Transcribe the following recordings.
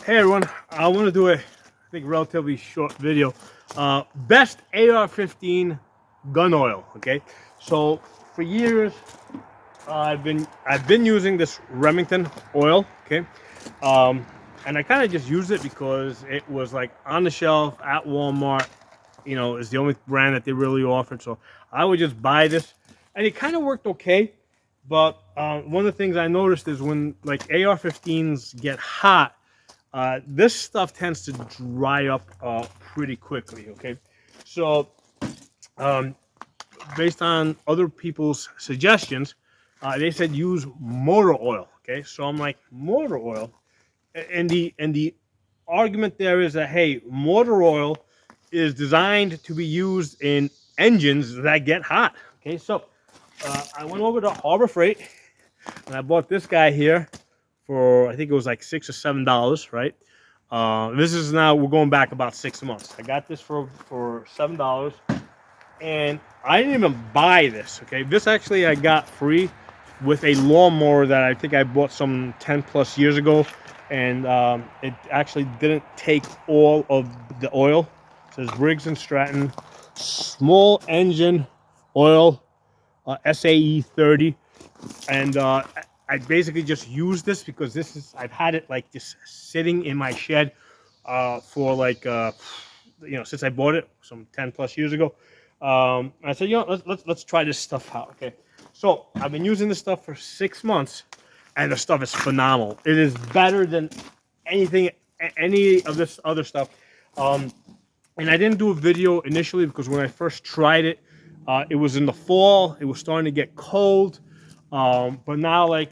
Hey everyone, I want to do a, I think, relatively short video. Best AR-15 gun oil. Okay, so for years I've been using this Remington Oil. Okay, and I kind of just used it because it was like on the shelf at Walmart. You know, it's the only brand that they really offered. So I would just buy this, and it kind of worked okay. But one of the things I noticed is when like AR-15s get hot, this stuff tends to dry up pretty quickly. Okay, so based on other people's suggestions, they said use motor oil. Okay, so I'm like, motor oil, and the argument there is that, hey, motor oil is designed to be used in engines that get hot. Okay, so I went over to Harbor Freight and I bought this guy here for, I think it was like $6 or $7, right? This is now, we're going back about 6 months. I got this for $7, and I didn't even buy this. Okay, this actually I got free with a lawnmower that I think I bought some 10 plus years ago, and it actually didn't take all of the oil. It says Briggs Stratton small engine oil, SAE 30, and I basically just used this because this is, I've had it like just sitting in my shed for like since I bought it some 10 plus years ago. I said, let's try this stuff out. Okay, so I've been using this stuff for 6 months, and the stuff is phenomenal. It is better than any of this other stuff. And I didn't do a video initially because when I first tried it, it was in the fall. It was starting to get cold, but now like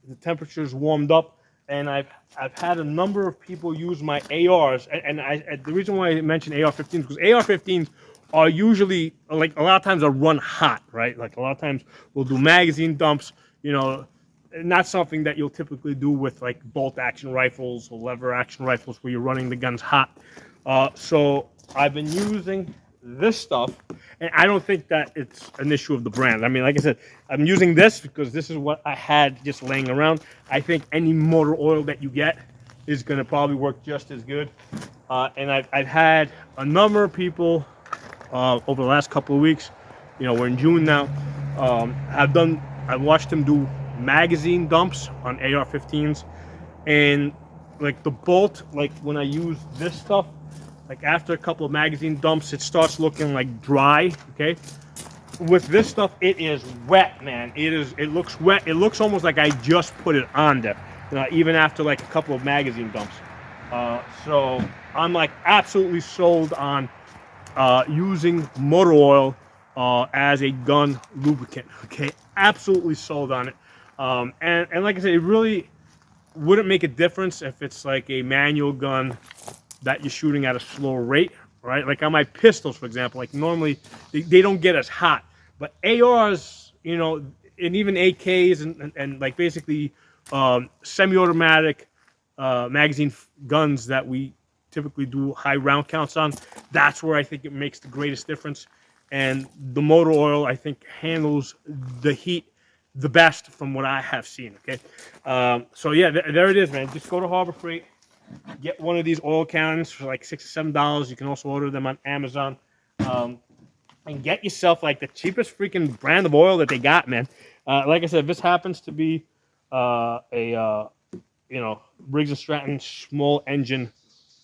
the temperature's warmed up, and I've had a number of people use my ARs, and the reason why I mentioned AR-15s because AR-15s are usually, like, a lot of times, are run hot, right? Like a lot of times we'll do magazine dumps, you know, not something that you'll typically do with like bolt action rifles or lever action rifles where you're running the guns hot. So I've been using this stuff, and I don't think that it's an issue of the brand. I mean, like I said, I'm using this because this is what I had just laying around. I think any motor oil that you get is going to probably work just as good. And I've had a number of people over the last couple of weeks, you know, we're in June now, I've watched them do magazine dumps on AR-15s, and like the bolt, like when I use this stuff, like after a couple of magazine dumps, it starts looking like dry. Okay, with this stuff, it is wet, man. It looks wet. It looks almost like I just put it on there, even after like a couple of magazine dumps. So I'm like absolutely sold on using motor oil as a gun lubricant. Okay, absolutely sold on it. And like I said, it really wouldn't make a difference if it's like a manual gun that you're shooting at a slower rate, right? Like on my pistols, for example, like normally they don't get as hot, but ARs, you know, and even AKs and like basically semi-automatic magazine guns that we typically do high round counts on, that's where I think it makes the greatest difference. And the motor oil, I think, handles the heat the best from what I have seen. Okay, so yeah, there it is, man. Just go to Harbor Freight, get one of these oil cans for like $6 or $7. You can also order them on Amazon, and get yourself like the cheapest freaking brand of oil that they got, man. Like I said, if this happens to be Briggs Stratton small engine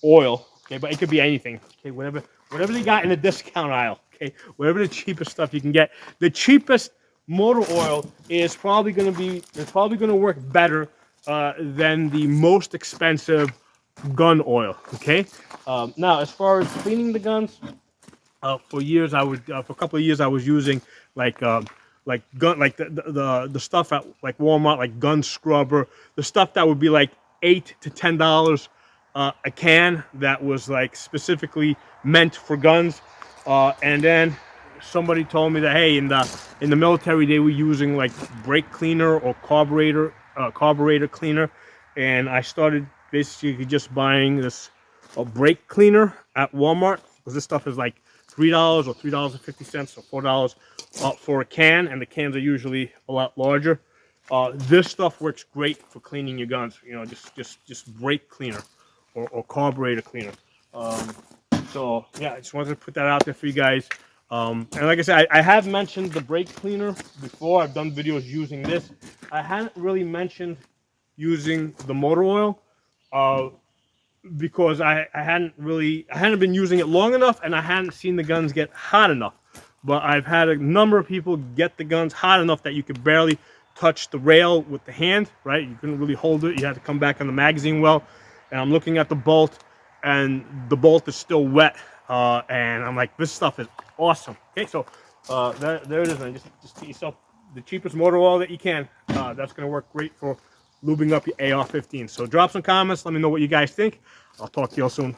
oil, okay, but it could be anything, okay, whatever they got in the discount aisle, okay, whatever the cheapest stuff you can get. The cheapest motor oil is probably going to work better than the most expensive gun oil. Okay, now as far as cleaning the guns, for a couple of years I was using like the stuff at like Walmart, like gun scrubber, the stuff that would be like $8 to $10 a can, that was like specifically meant for guns. And then somebody told me that, hey, in the military they were using like brake cleaner or carburetor cleaner, and I started basically just buying this brake cleaner at Walmart because this stuff is like $3 or $3.50 or $4 for a can, and the cans are usually a lot larger. This stuff works great for cleaning your guns. You know, just brake cleaner. or carburetor cleaner. So yeah, I just wanted to put that out there for you guys. And like I said, I have mentioned the brake cleaner before. I've done videos using this. I hadn't really mentioned using the motor oil because I hadn't been using it long enough, and I hadn't seen the guns get hot enough. But I've had a number of people get the guns hot enough that you could barely touch the rail with the hand, right? You couldn't really hold it. You had to come back on the magazine well. And I'm looking at the bolt, and the bolt is still wet. And I'm like, this stuff is awesome. Okay, so there it is. And just get yourself the cheapest motor oil that you can. That's going to work great for lubing up your AR-15. So drop some comments. Let me know what you guys think. I'll talk to you all soon.